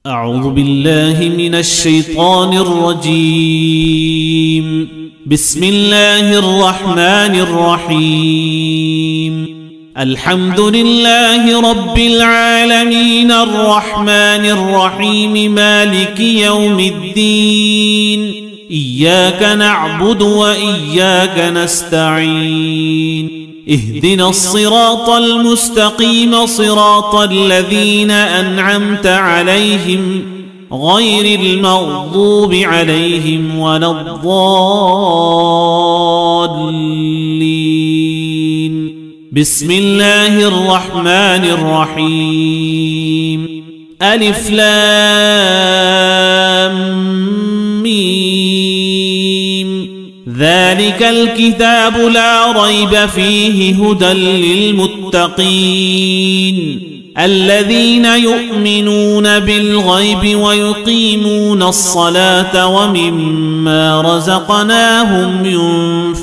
أعوذ بالله من الشيطان الرجيم. بسم الله الرحمن الرحيم. الحمد لله رب العالمين الرحمن الرحيم مالك يوم الدين. إياك نعبد وإياك نستعين. اهدنا الصراط المستقيم صراط الذين أنعمت عليهم غير المغضوب عليهم ولا الضالين. بسم الله الرحمن الرحيم. ألف لام ميم. ذلك الكتاب لا ريب فيه هدى للمتقين الذين يؤمنون بالغيب ويقيمون الصلاة ومما رزقناهم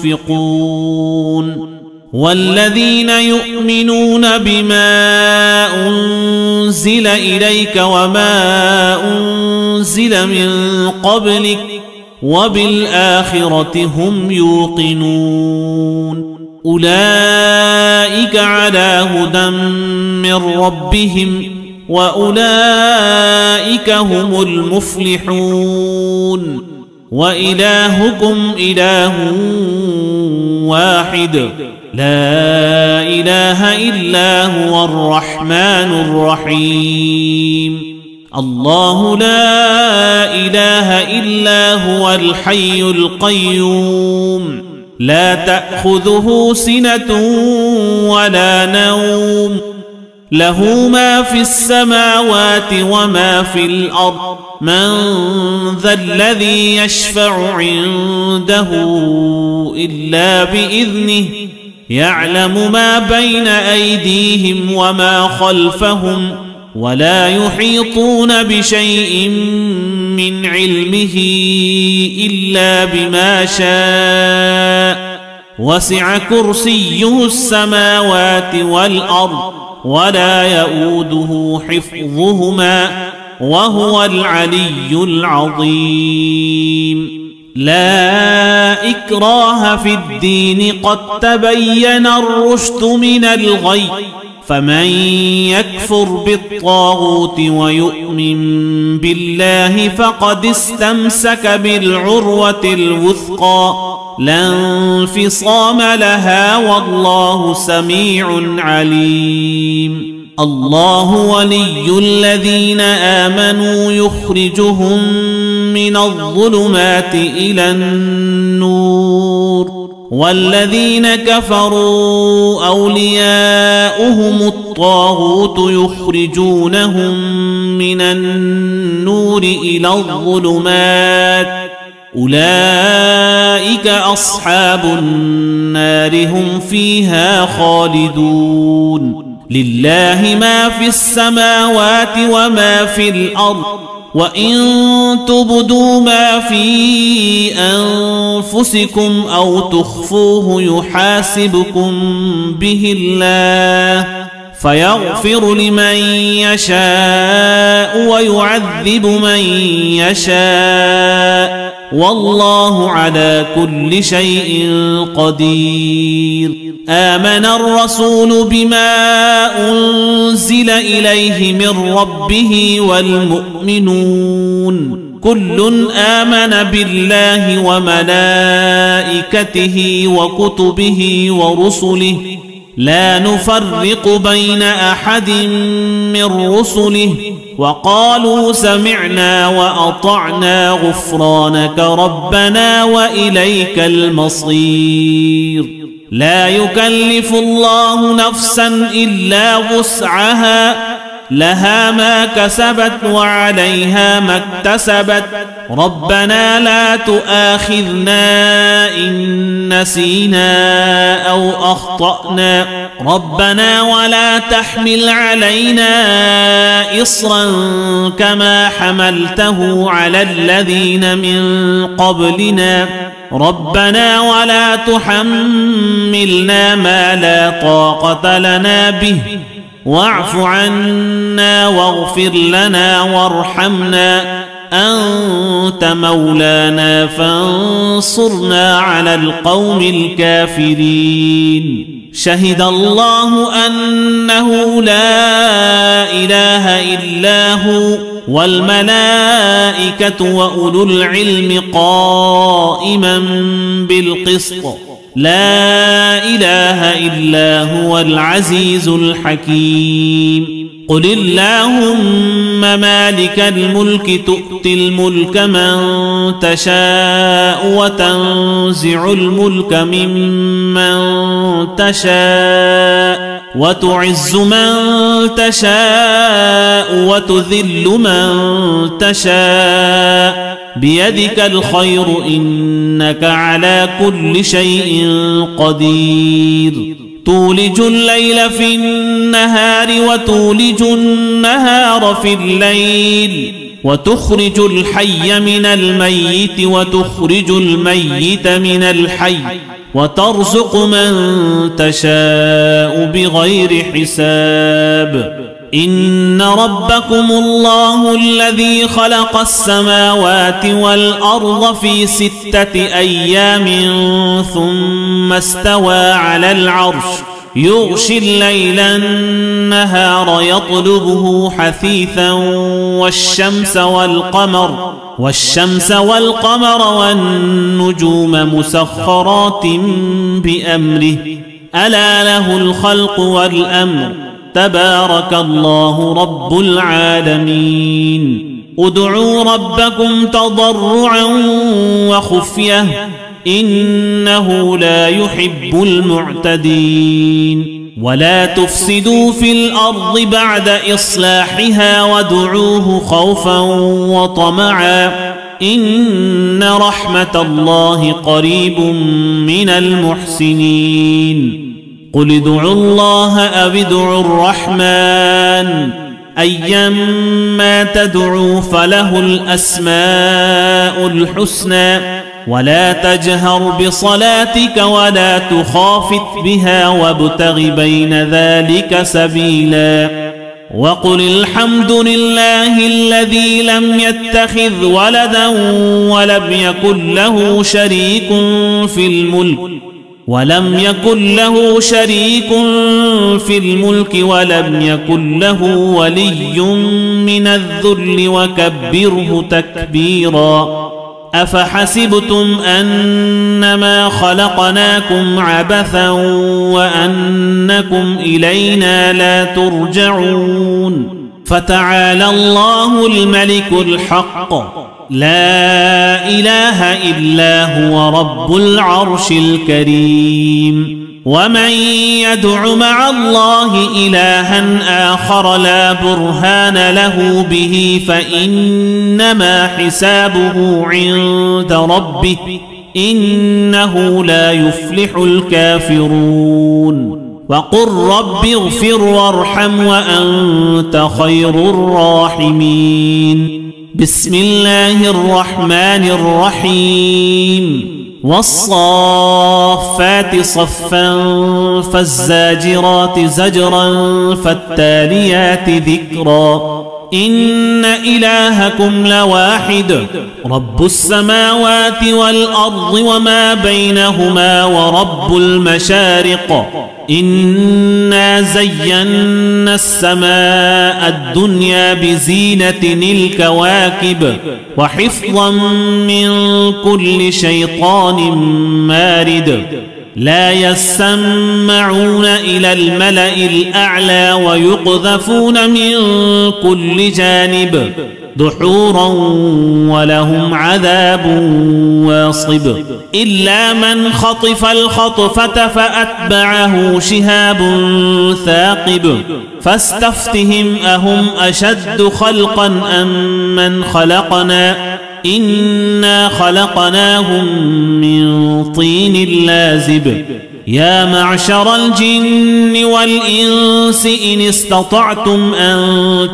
ينفقون والذين يؤمنون بما أنزل إليك وما أنزل من قبلك وبالآخرة هم يوقنون. أولئك على هدى من ربهم وأولئك هم المفلحون. وإلهكم إله واحد لا إله إلا هو الرحمن الرحيم. الله لا إله إلا هو الحي القيوم لا تأخذه سنة ولا نوم له ما في السماوات وما في الأرض. من ذا الذي يشفع عنده إلا بإذنه يعلم ما بين أيديهم وما خلفهم ولا يحيطون بشيء من علمه إلا بما شاء. وسع كرسيه السماوات والأرض ولا يؤوده حفظهما وهو العلي العظيم. لا إكراه في الدين قد تبين الرشد من الغي. فمن يكفر بالطاغوت ويؤمن بالله فقد استمسك بالعروة الوثقى لا انفصام لها والله سميع عليم. الله ولي الذين آمنوا يخرجهم من الظلمات إلى النور والذين كفروا أولياؤهم الطاغوت يخرجونهم من النور إلى الظلمات. أولئك أصحاب النار هم فيها خالدون. لله ما في السماوات وما في الأرض وإن تبدوا ما في أنفسكم أو تخفوه يحاسبكم به الله فيغفر لمن يشاء ويعذب من يشاء والله على كل شيء قدير. آمن الرسول بما أنزل إليه من ربه والمؤمنون كل آمن بالله وملائكته وكتبه ورسله لا نفرق بين أحد من رسله وقالوا سمعنا وأطعنا غفرانك ربنا وإليك المصير. لا يكلف الله نفسا إلا وسعها لها ما كسبت وعليها ما اكتسبت. ربنا لا تؤاخذنا إن نسينا أو أخطأنا. ربنا ولا تحمل علينا إصرا كما حملته على الذين من قبلنا. ربنا ولا تحملنا ما لا طاقة لنا به واعف عنا واغفر لنا وارحمنا أنت مولانا فانصرنا على القوم الكافرين. شهد الله أنه لا إله إلا هو والملائكة وأولو العلم قائما بالقسط لا إله إلا هو العزيز الحكيم. قل اللهم مالك الملك تؤتي الملك من تشاء وتنزع الملك ممن تشاء وتعز من تشاء وتذل من تشاء بيدك الخير إنك على كل شيء قدير. تولج الليل في النهار وتولج النهار في الليل وتخرج الحي من الميت وتخرج الميت من الحي وترزق من تشاء بغير حساب. إن ربكم الله الذي خلق السماوات والأرض في 6 أيام ثم استوى على العرش يغشي الليل النهار يطلبه حثيثا والشمس والقمر والنجوم مسخرات بأمره ألا له الخلق والأمر تبارك الله رب العالمين. ادعوا ربكم تضرعا وخفية إنه لا يحب المعتدين. ولا تفسدوا في الأرض بعد إصلاحها وادعوه خوفا وطمعا إن رحمة الله قريب من المحسنين. قل ادعوا الله أو ادعوا الرحمن أيما تدعوا فله الأسماء الحسنى ولا تجهر بصلاتك ولا تخافت بها وابتغ بين ذلك سبيلا. وقل الحمد لله الذي لم يتخذ ولدا ولم يكن له شريك في الملك ولم يكن له ولي من الذل وكبره تكبيرا. أفحسبتم أنما خلقناكم عبثا وأنكم إلينا لا ترجعون. فتعالى الله الملك الحق لا إله إلا هو رب العرش الكريم. ومن يدع مع الله إلها آخر لا برهان له به فإنما حسابه عند ربه إنه لا يفلح الكافرون. وقل رب اغفر وارحم وأنت خير الراحمين. بسم الله الرحمن الرحيم. والصافات صفا فالزاجرات زجرا فالتاليات ذكرا. إن إلهكم لواحد رب السماوات والأرض وما بينهما ورب المشارق. إنا زينا السماء الدنيا بزينة الكواكب وحفظا من كل شيطان مارد. لا يسمعون إلى الملأ الأعلى ويقذفون من كل جانب دحورا ولهم عذاب واصب. إلا من خطف الخطفة فأتبعه شهاب ثاقب. فاستفتهم أهم أشد خلقا أم من خلقنا إنا خلقناهم من طين لازب. يا معشر الجن والإنس إن استطعتم أن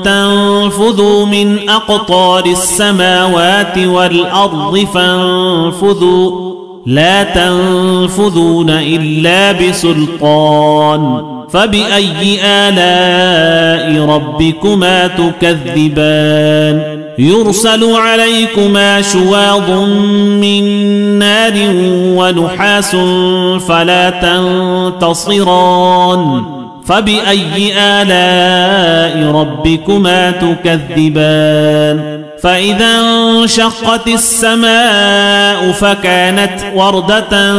تنفذوا من أقطار السماوات والأرض فانفذوا لا تنفذون إلا بسلطان. فبأي آلاء ربكما تكذبان يرسل عليكما شواظ من نار ونحاس فلا تنتصران فبأي آلاء ربكما تكذبان فإذا انشقت السماء فكانت وردة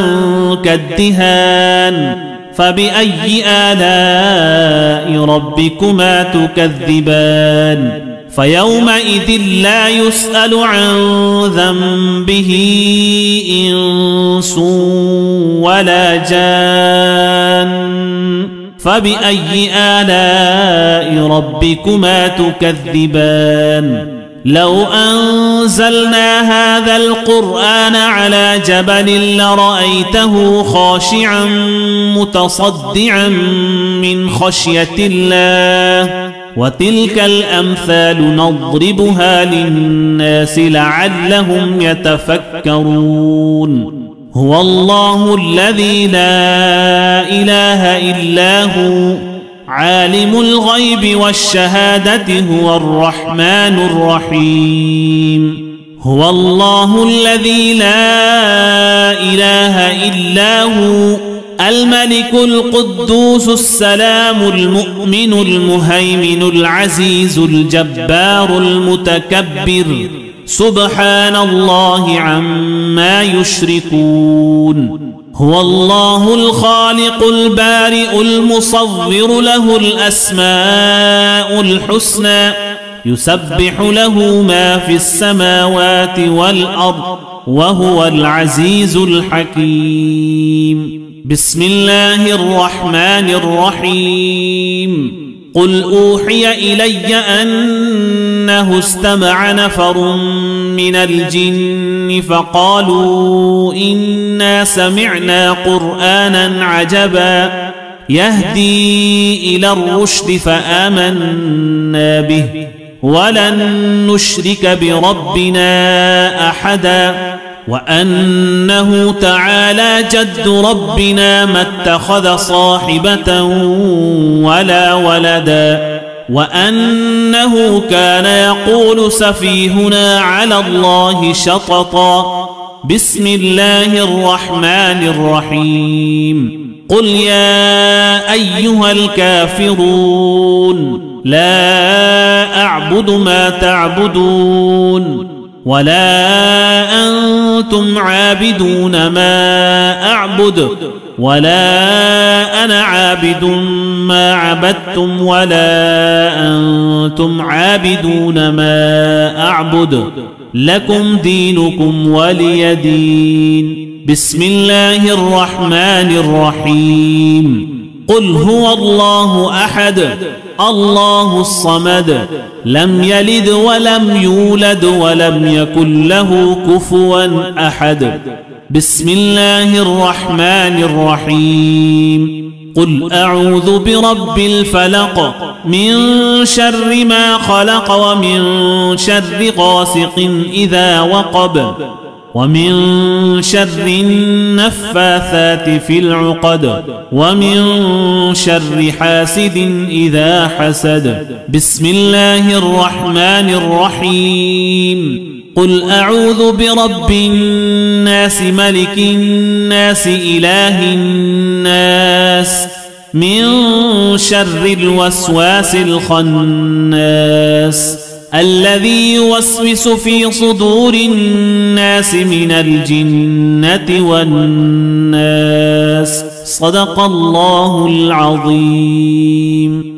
كالدهان فبأي آلاء ربكما تكذبان فيومئذ لا يسأل عن ذنبه إنس ولا جان فبأي آلاء ربكما تكذبان لو أنزلنا هذا القرآن على جبل لرأيته خاشعا متصدعا من خشية الله وتلك الأمثال نضربها للناس لعلهم يتفكرون هو الله الذي لا إله إلا هو عالم الغيب والشهادة هو الرحمن الرحيم هو الله الذي لا إله إلا هو الملك القدوس السلام المؤمن المهيمن العزيز الجبار المتكبر سبحان الله عما يشركون هو الله الخالق البارئ المصور له الأسماء الحسنى يسبح له ما في السماوات والأرض وهو العزيز الحكيم بسم الله الرحمن الرحيم قل أوحي إلي أنه استمع نفر من الجن فقالوا إنا سمعنا قرآنا عجبا يهدي إلى الرشد فآمنا به ولن نشرك بربنا أحدا وأنه تعالى جد ربنا ما اتخذ صاحبة ولا ولدا وأنه كان يقول سفيهنا على الله شططا بسم الله الرحمن الرحيم قل يا أيها الكافرون لا أعبد ما تعبدون ولا أنتم عابدون ما أعبد ولا أنا عابد ما عبدتم ولا أنتم عابدون ما أعبد لكم دينكم ولي دين بسم الله الرحمن الرحيم قل هو الله أحد الله الصمد لم يلد ولم يولد ولم يكن له كفوا أحد بسم الله الرحمن الرحيم قل أعوذ برب الفلق من شر ما خلق ومن شر غاسق إذا وقب ومن شر النفاثات في العقد ومن شر حاسد إذا حسد بسم الله الرحمن الرحيم قل أعوذ برب الناس ملك الناس إله الناس من شر الوسواس الخناس الذي يوسوس في صدور الناس من الجنة والناس صدق الله العظيم.